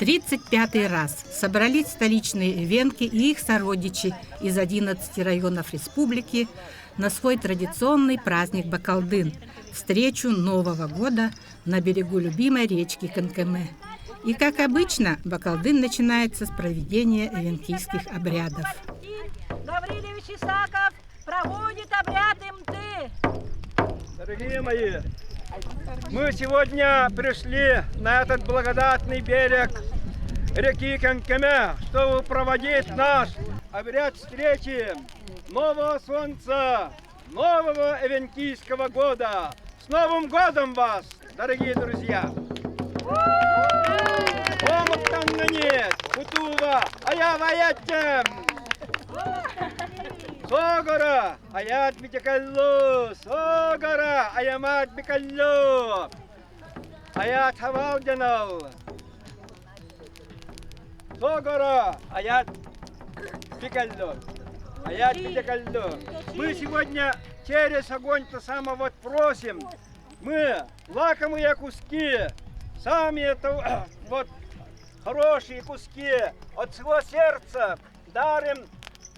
35-й раз собрались столичные эвенки и их сородичи из 11 районов республики на свой традиционный праздник Бакалдын – встречу Нового года на берегу любимой речки Кынкыме. И, как обычно, Бакалдын начинается с проведения эвенкийских обрядов. Гаврилович Исаков проводит обряд МТ. Дорогие мои, мы сегодня пришли на этот благодатный берег реки Кынкыме, чтобы проводить наш обряд встречи нового солнца, нового эвенкийского года. С Новым годом вас, дорогие друзья! Омуктаннанет, Кутува, Аяваятем! Согора, Аят Битикаллу, Согора, Аямат Бикаллу, Аят Хавалдянал, Согора, Аят Бикаллу, Аят Битикаллу. Мы сегодня через огонь-то само вот просим, мы лакомые куски, сами это вот хорошие куски от всего сердца дарим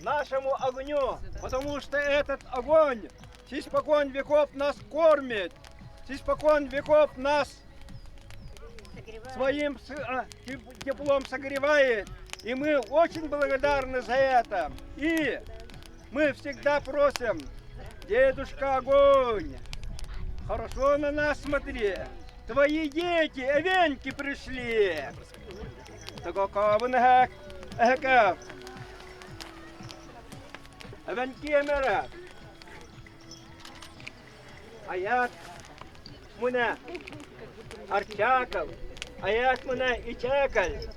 нашему огню, потому что этот огонь с испокон веков нас кормит, с испокон веков нас своим теплом согревает, и мы очень благодарны за это. И мы всегда просим: дедушка огонь, хорошо на нас смотри, твои дети, эвенки пришли. Эвенкемера, Аят Муна, Арчаков, Аят Муна Ичакаль,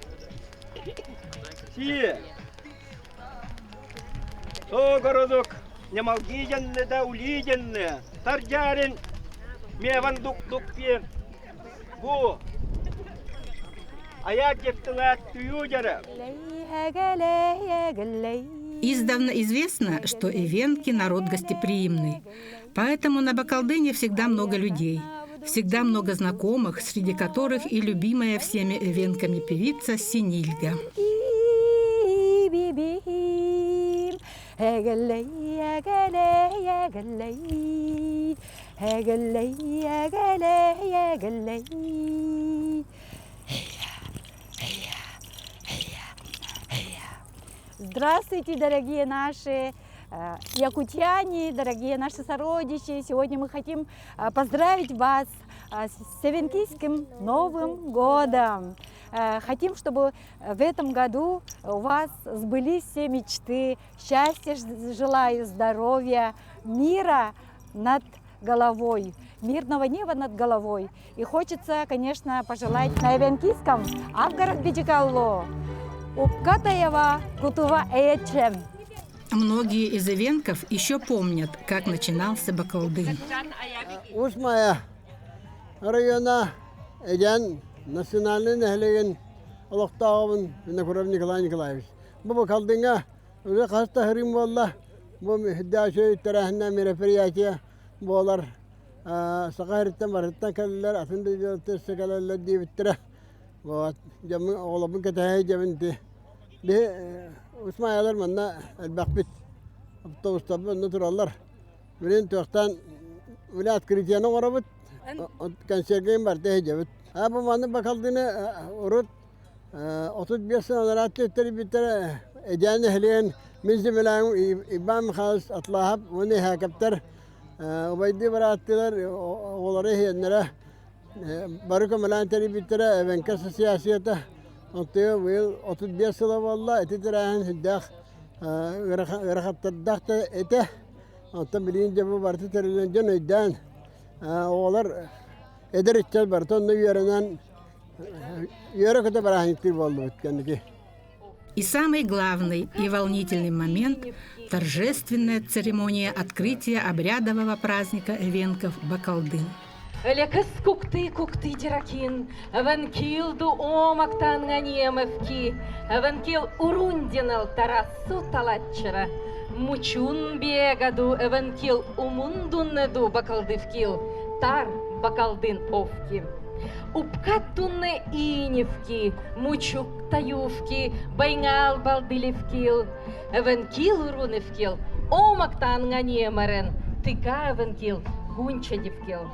Си, Согородок, Немалгиденны да улиденны, Тарджарин, Мевандук дукпи, Бу, Аят Ектылат Тюдера. Издавна известно, что эвенки – народ гостеприимный. Поэтому на Бакалдыне всегда много людей, всегда много знакомых, среди которых и любимая всеми эвенками певица Синильга. Здравствуйте, дорогие наши якутяне, дорогие наши сородичи! Сегодня мы хотим поздравить вас с эвенкийским Новым годом! Хотим, чтобы в этом году у вас сбылись все мечты. Счастья желаю, здоровья, мира над головой, мирного неба над головой. И хочется, конечно, пожелать на эвенкийском Авгарат Битикалло. Укатаева Кутува Эчем. Многие из эвенков еще помнят, как начинался Бакалдын. Усмая района Эден национальный нехлеген Аллахтауын Накуров Николай Николаевич. Бу Бакалдынга уже хаста хрим болла. Бу хиддаши тарахна мероприятия болар. Сакарыттан барыттан каллар атынды тесекалалар дибиттира. Вот جم والله بنك تهاي جمنتي ده اسمع يا دار منا البقبت بتوصل طب نطر الله منين توقتان ولاد كريتيانو وربط كان شرقين برته جبت أبو ما نبكالدنا ورد أطلب بيسنا درات تري بتر إجانة هلين من زملاهم إبام خالص أطلعها ونها كبتر وبيدي برات تدر والله النرا باركم الآن تري بترى بنكس سياسيته أنتوا ويل أطلب بيسلا والله تتراهن الداخ غرخت الدخت إته أنت ملين جبوا برت تري جن الدان والله إدر الشل برتون نيرنان يركض براهن كتير والله كأنك. И самый главный и волнительный момент – торжественная церемония открытия обрядового праздника эвенков Бакалдын. Лекас кукты диракин, ванкилду омактан ганиемевки, ванкил урундинал тарасу талатчера, мучун бегаду, ванкил умундуннеду Бакалдывкил, тар Бакалдын овки. Упкатунне иневки, мучук таювки, байнгал балдилевкил, эвенкил руневкил, омактан ганемерен, тыка эвенкил, гунчадевкил.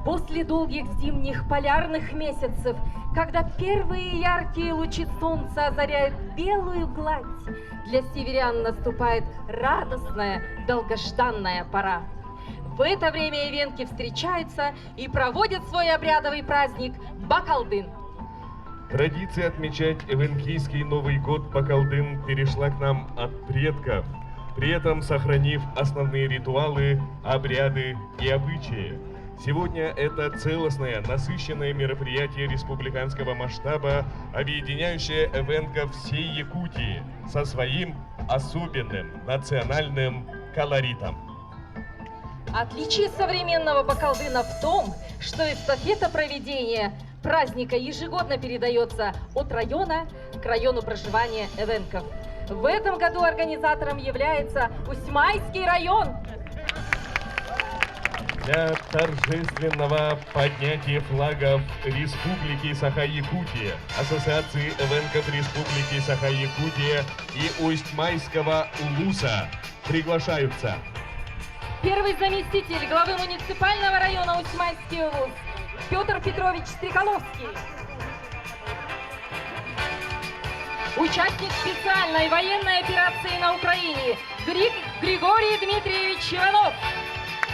После долгих зимних полярных месяцев, когда первые яркие лучи солнца озаряют белую гладь, для северян наступает радостная, долгожданная пора. В это время эвенки встречаются и проводят свой обрядовый праздник Бакалдын. Традиция отмечать эвенкийский Новый год Бакалдын перешла к нам от предков, при этом сохранив основные ритуалы, обряды и обычаи. Сегодня это целостное, насыщенное мероприятие республиканского масштаба, объединяющее эвенков всей Якутии со своим особенным национальным колоритом. Отличие современного Бакалдына в том, что эстафета проведения праздника ежегодно передается от района к району проживания эвенков. В этом году организатором является Усьмайский район. Для торжественного поднятия флагов Республики Саха-Якутия, Ассоциации эвенков Республики Саха-Якутия и Усть-Майского улуса приглашаются Первый заместитель главы муниципального района Усть-Майский улус Петр Петрович Стреколовский. Участник специальной военной операции на Украине Григорий Дмитриевич Иванов.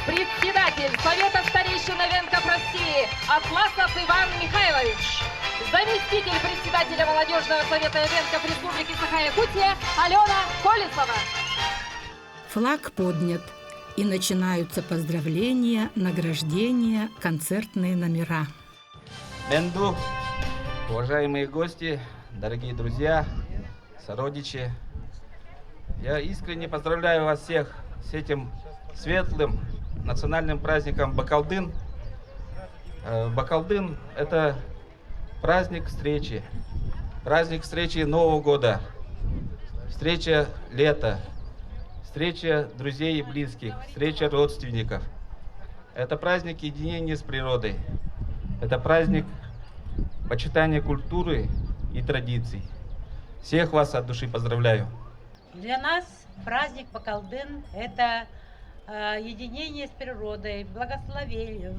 Председатель Совета старейшин эвенков России Атласов Иван Михайлович. Заместитель председателя Молодежного совета эвенков Республики Саха-Якутия Алена Колесова. Флаг поднят, и начинаются поздравления, награждения, концертные номера. Бенду, уважаемые гости, дорогие друзья, сородичи, я искренне поздравляю вас всех с этим светлым национальным праздником Бакалдын. Бакалдын – это праздник встречи Нового года, встреча лета, встреча друзей и близких, встреча родственников. Это праздник единения с природой, это праздник почитания культуры и традиций. Всех вас от души поздравляю. Для нас праздник Бакалдын – это единение с природой, благословение,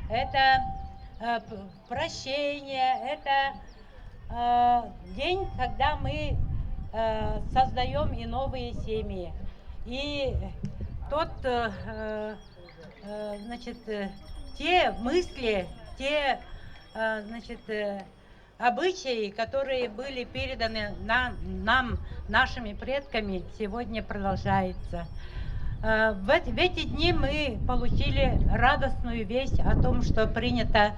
это прощение, это день, когда мы создаем и новые семьи. И те мысли, те обычаи, которые были переданы нам, нашими предками, сегодня продолжаются. В эти дни мы получили радостную весть о том, что принята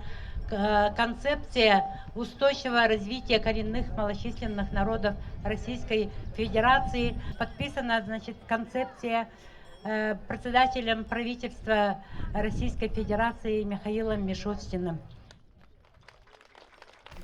концепция устойчивого развития коренных малочисленных народов Российской Федерации. Подписана, концепция председателем правительства Российской Федерации Михаилом Мишустиным.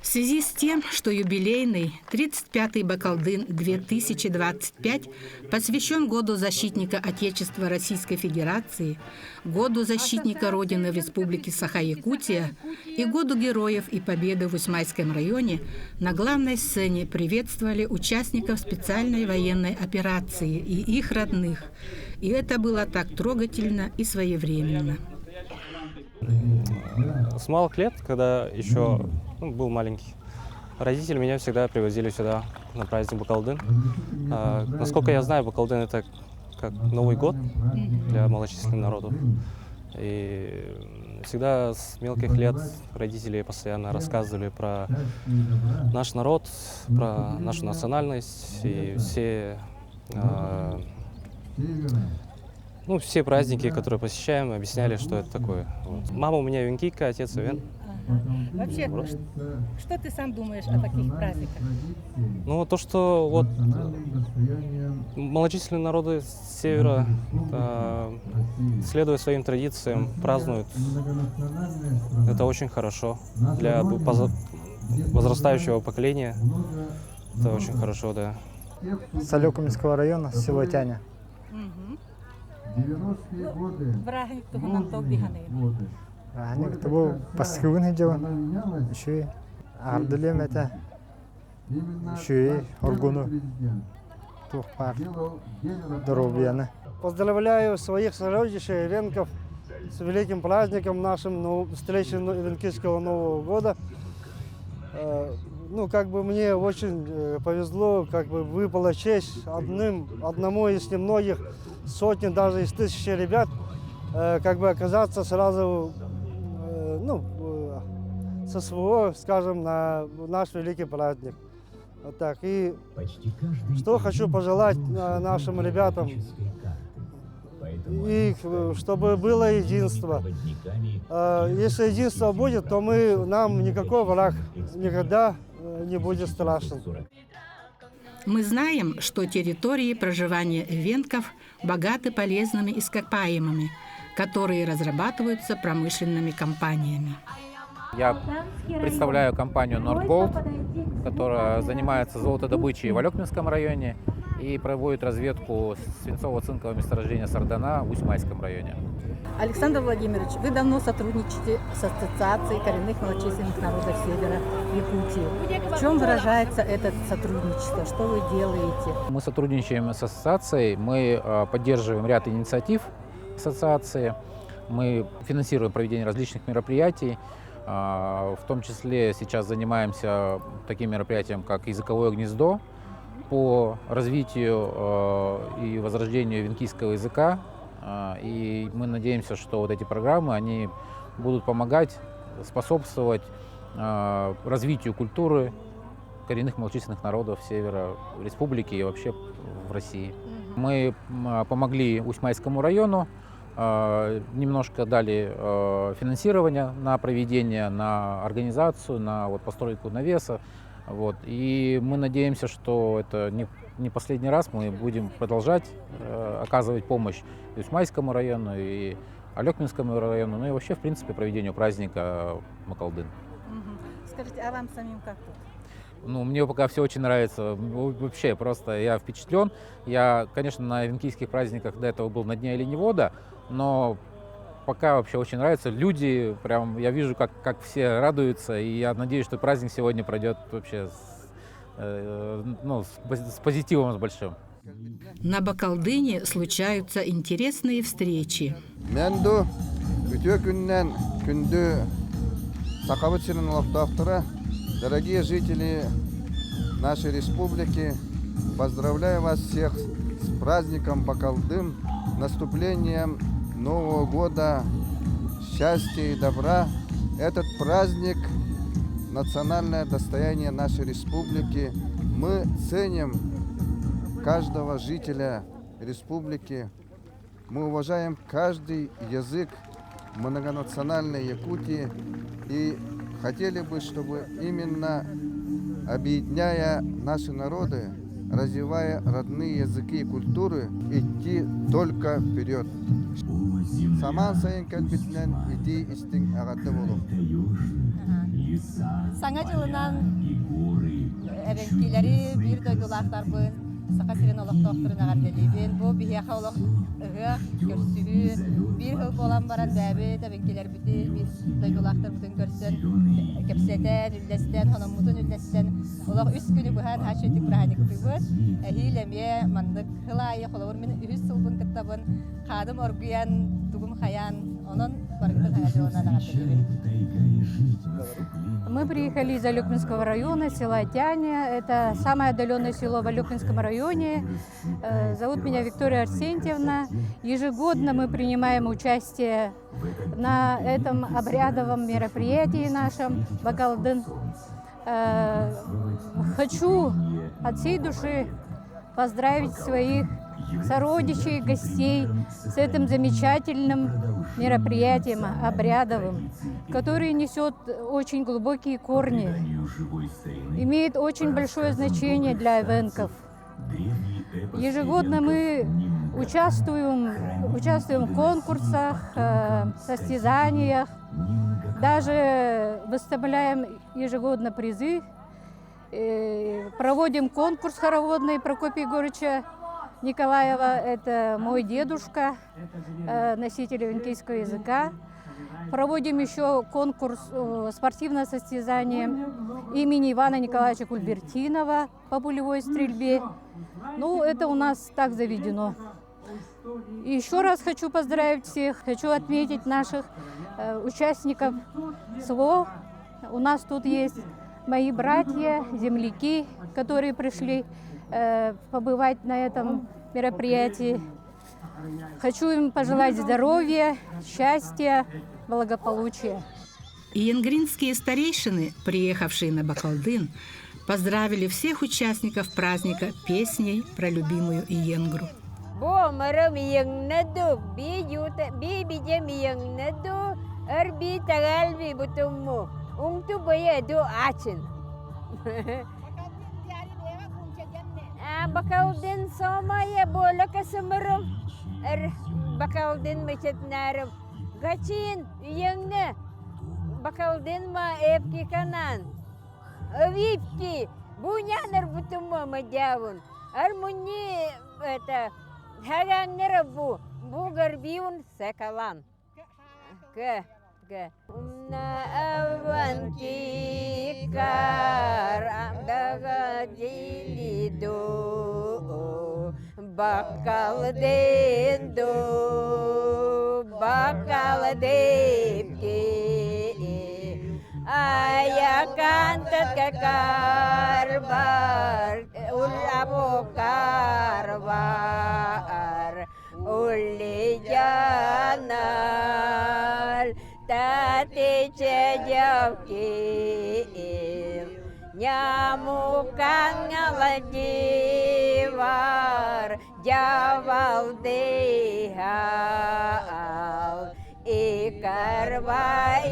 В связи с тем, что юбилейный 35-й Бакалдын 2025 посвящен Году защитника Отечества Российской Федерации, Году защитника Родины в Республике Саха-Якутия и Году Героев и Победы в Усьмайском районе, на главной сцене приветствовали участников специальной военной операции и их родных. И это было так трогательно и своевременно. С малых лет, когда еще был маленький, родители меня всегда привозили сюда на праздник Бакалдын. Насколько я знаю, Бакалдын — это как Новый год для малочисленных народов. И всегда с мелких лет родители постоянно рассказывали про наш народ, про нашу национальность и все праздники, которые посещаем, объясняли, что это такое. Вот. Мама у меня венкийка, отец ивен. Вообще, что ты сам думаешь о таких праздниках? То, что малочисленные народы с севера, следуя своим традициям, празднуют. Это очень хорошо. Для возрастающего поколения это очень хорошо, да. С Алекуминского района, село Тяня. Это был пасхивный дел. Еще и арделем это. Еще и органу. Тухпар. Здоровья. Поздравляю своих сородичей, венков, с великим праздником нашим, встречи Венкийского Нового года. Ну, как бы мне очень повезло, как бы выпала честь одному из немногих сотен, даже из тысячи ребят, как бы оказаться сразу, со своего, скажем, на наш великий праздник. Вот так. И что хочу пожелать нашим ребятам, и чтобы было единство. Если единство будет, то нам никакой враг никогда не будет страшен. Мы знаем, что территории проживания эвенков богаты полезными ископаемыми, которые разрабатываются промышленными компаниями. Я представляю компанию Nordgold, которая занимается золотодобычей в Алекминском районе и проводит разведку свинцово-цинкового месторождения Сардана в Усть-Майском районе. Александр Владимирович, вы давно сотрудничаете с Ассоциацией коренных малочисленных народов Севера Якутии. В чем выражается это сотрудничество? Что вы делаете? Мы сотрудничаем с ассоциацией, мы поддерживаем ряд инициатив ассоциации, мы финансируем проведение различных мероприятий. В том числе сейчас занимаемся таким мероприятием, как языковое гнездо по развитию и возрождению венкийского языка. И мы надеемся, что вот эти программы они будут помогать, способствовать развитию культуры коренных малочисленных народов Севера Республики и вообще в России. Мы помогли Усть-Майскому району, немножко дали финансирование на проведение, на организацию, на постройку навеса. И мы надеемся, что это не последний раз. Мы будем продолжать оказывать помощь и Усть-Майскому району, и Алекминскому району, ну и вообще, в принципе, проведению праздника Бакалдын. Скажите, а вам самим как тут? Мне пока все очень нравится. Вообще, просто я впечатлен. Я, конечно, на венкийских праздниках до этого был на Дне оленевода, но пока вообще очень нравится. Люди, прям я вижу, как все радуются, и я надеюсь, что праздник сегодня пройдет вообще с позитивом, с большим. На Бакалдыне случаются интересные встречи. Дорогие жители нашей республики, поздравляю вас всех с праздником Бакалдын, наступлением Нового года, счастья и добра. Этот праздник – национальное достояние нашей республики. Мы ценим каждого жителя республики. Мы уважаем каждый язык многонациональной Якутии и хотели бы, чтобы именно объединяя наши народы, развивая родные языки и культуры, идти только вперед. Саман сайын кәлбетінен ити істің ағатты болу. Саңа жылынан әбенкелері бір дойдулақтар бұн, сақа сирен олықтоқтырын ағар делейбен, бұл бігеқа олық ұғық, көрсігі, bir hıl olan baran bәбет, әбенкелер бүті, bir dойдулақтар бұтын көрсін, кепсетен, үллестен, ханамудын үллестен, олық үс күні бұхан хашөтік бұрағанық бұйбыт, әхилеме, мандық хылайы, қолауыр мен үхіс сылбын кіттабын, қадым оргуян, тугум хаян, онын барғытын хағажылынан ағатыр. Мы приехали из Алекминского района, села Тяня. Это самое отдаленное село в Алекминском районе. Зовут меня Виктория Арсентьевна. Ежегодно мы принимаем участие на этом обрядовом мероприятии нашем Бакалдын. Хочу от всей души поздравить своих сородичей, гостей с этим замечательным мероприятием обрядовым, который несет очень глубокие корни, имеет очень большое значение для эвенков. Ежегодно мы участвуем в конкурсах, состязаниях, даже выставляем ежегодно призы, проводим конкурс хороводный Прокопия Егорыча Николаева, это мой дедушка, носитель венкийского языка. Проводим еще конкурс, спортивное состязание имени Ивана Николаевича Кульбертинова по пулевой стрельбе. Ну, это у нас так заведено. И еще раз хочу поздравить всех, хочу отметить наших участников СВО. У нас тут есть мои братья, земляки, которые пришли побывать на этом мероприятии. Хочу им пожелать здоровья, счастья, благополучия. И янгринские старейшины, приехавшие на Бакалдын, поздравили всех участников праздника песней про любимую Иенгру. Bakaudin somaya bola kasamaram bakaudin macet naram gacin yang ne bakaudin ma epki kanan avipki bunya nar butumo majawun armunyi eta hagang nerabu bugar biun sekalan ke na awan kikar amdaga jilido bakal depki ayakan karbar ulapo karbar uli janal tati cejauki nyamukan ngalajiwar jawal dehal ikarwa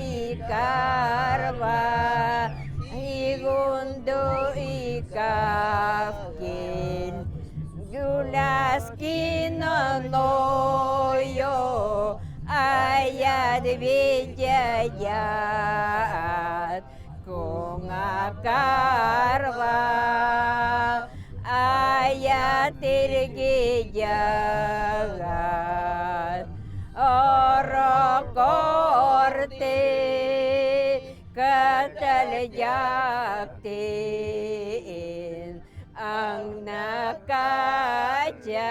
igundo ikafkin gulaskin noyo ayat bijayat kung akarwa ayat tirgijagat orokorte kataljaktin ang nakajar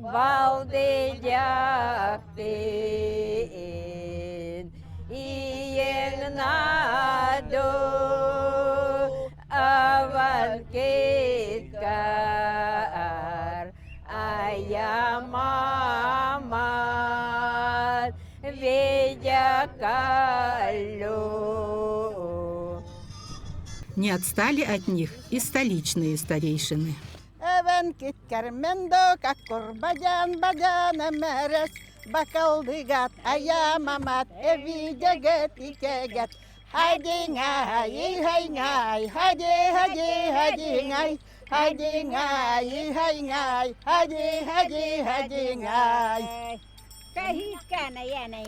balde jaktin iyeng nado awan kitkar ayamamat vejakalo. Не отстали от них и столичные старейшины. Evan kitkar mendo kakor bajan meres bakaldigat ayamamat evi jagat ikegat hadi ngai hai ngai hadi ngai hadi ngai hai ngai hadi ngai kahikana yana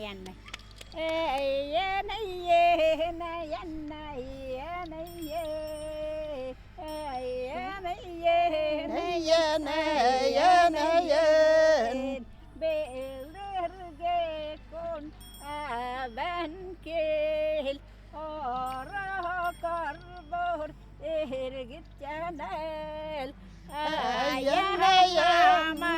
belurgekon abankel ora karbor ergit chanel ayama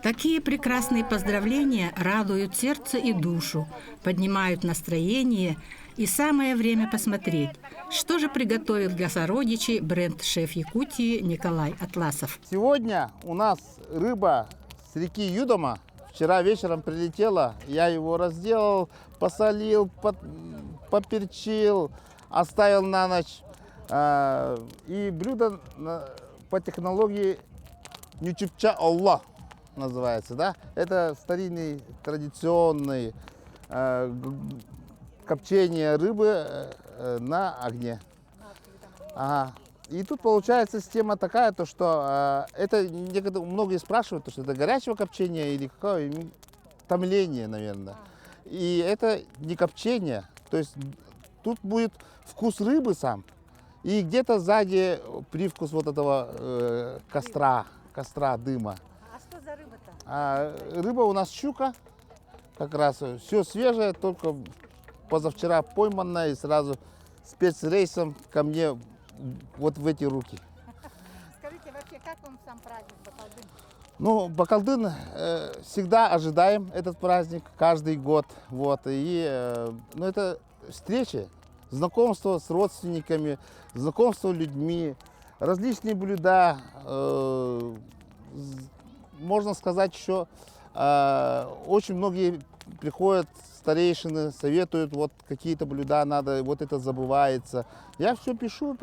Такие прекрасные поздравления радуют сердце и душу, поднимают настроение, и самое время посмотреть, что же приготовил для сородичей бренд-шеф Якутии Николай Атласов. Сегодня у нас рыба с реки Юдома. Вчера вечером прилетела, я его разделал, посолил, поперчил, оставил на ночь. И блюдо по технологии Нючипча Аллах называется, да? Это старинный, традиционный копчение рыбы на огне. Ага. И тут получается система такая, то что это многие спрашивают, то, что это горячего копчения или какое томление, наверное. И это не копчение, то есть тут будет вкус рыбы сам И где-то сзади привкус вот этого костра, дыма. А что за рыба-то? Рыба у нас щука, как раз все свежее, только позавчера пойманная и сразу спецрейсом ко мне вот в эти руки. Скажите, вообще, как вам сам праздник Бакалдын? Ну, Бакалдын всегда ожидаем этот праздник каждый год. Вот, и ну, это встречи, знакомство с родственниками, знакомство с людьми, различные блюда. Можно сказать, еще очень многие приходят старейшины, советуют, вот какие-то блюда надо, вот это забывается. Я все пишу,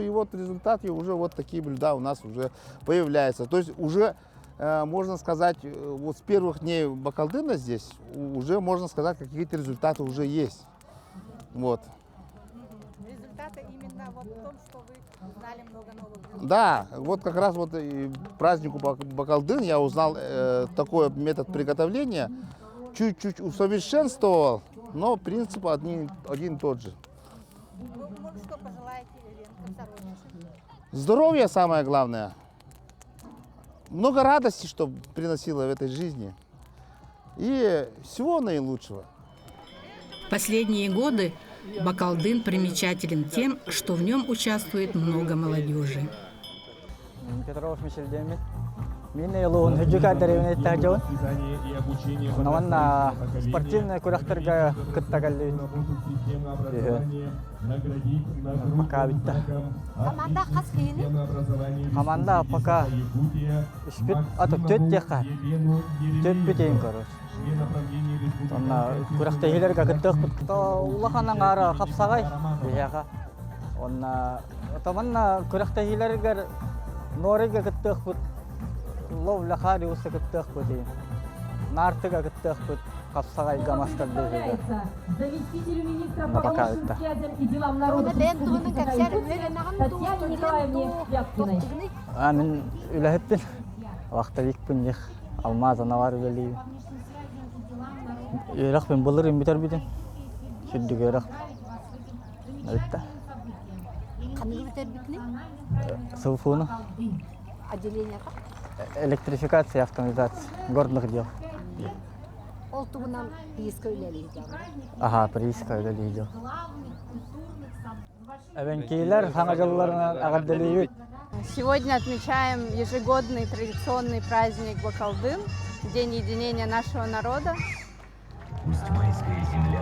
и вот в результате уже вот такие блюда у нас уже появляются. То есть уже, можно сказать, вот с первых дней Бакалдына здесь уже, можно сказать, какие-то результаты уже есть. Вот. Результаты именно вот в том, что вы узнали много новых блюд. Да, вот как раз вот и празднику Бакалдын я узнал такой метод приготовления, чуть-чуть усовершенствовал, но принцип один и тот же. Вы что пожелаете венкам, сородичам? Здоровье самое главное. Много радости, чтобы приносило в этой жизни. И всего наилучшего. Последние годы Бакалдын примечателен тем, что в нем участвует много молодежи. Меня лун хеджука деревня тажон. Наванна спортивная курахтарга кыттагалли. Макабитта. Команда хасхини? Команда пока спит, а то тетяха. Тетпитейн короче. Онна курахтагилерга кыттык. То улаханан ара хапсагай. Бияга. Онна таманна курахтагилерга норига кыттык. Лов лахари усы кыттык бути. Нартыга кыттык бут. Капсагай гамастар бейга. Заместителю министра На по пока научным это. связям и делам народа Татьяне Николаевне Вяткиной. Мен үләһеттен вакытта бик пуньях алмаз анавар бели. Ирак мен булырым битер битен. Шүддүгө ирак. Айтта. Қандай бітірбітіне? Сылфуны. Отделение Электрификация, автоматизация городных дел. ол тугунан прииска үйлелейді. Ага, прииска үйлелейді. Әбенкейлер хаңа жылларынан ағадделейбет. Сегодня отмечаем ежегодный традиционный праздник Бакалдын, День единения нашего народа.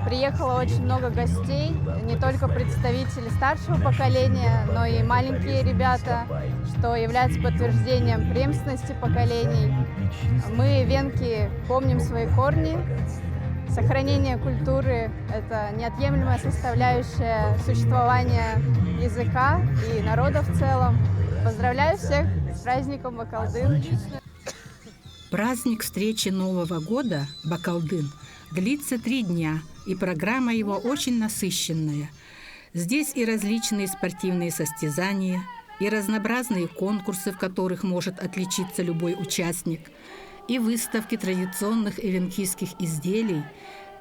Приехало очень много гостей, не только представители старшего поколения, но и маленькие ребята, что является подтверждением преемственности поколений. Мы, венки, помним свои корни. Сохранение культуры – это неотъемлемая составляющая существования языка и народа в целом. Поздравляю всех с праздником Бакалдын. Праздник встречи Нового года Бакалдын длится 3 дня, и программа его очень насыщенная. Здесь и различные спортивные состязания, и разнообразные конкурсы, в которых может отличиться любой участник, и выставки традиционных эвенкийских изделий,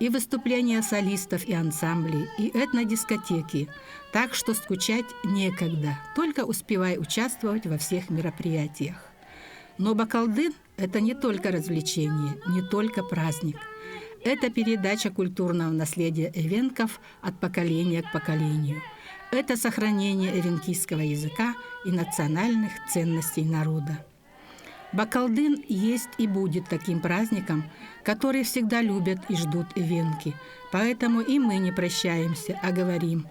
и выступления солистов и ансамблей, и этнодискотеки. Так что скучать некогда, только успевай участвовать во всех мероприятиях. Но Бакалдын – это не только развлечение, не только праздник. Это передача культурного наследия эвенков от поколения к поколению. Это сохранение эвенкийского языка и национальных ценностей народа. Бакалдын есть и будет таким праздником, который всегда любят и ждут эвенки. Поэтому и мы не прощаемся, а говорим: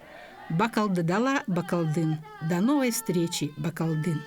Бакалды дала Бакалдын. До новой встречи, Бакалдын.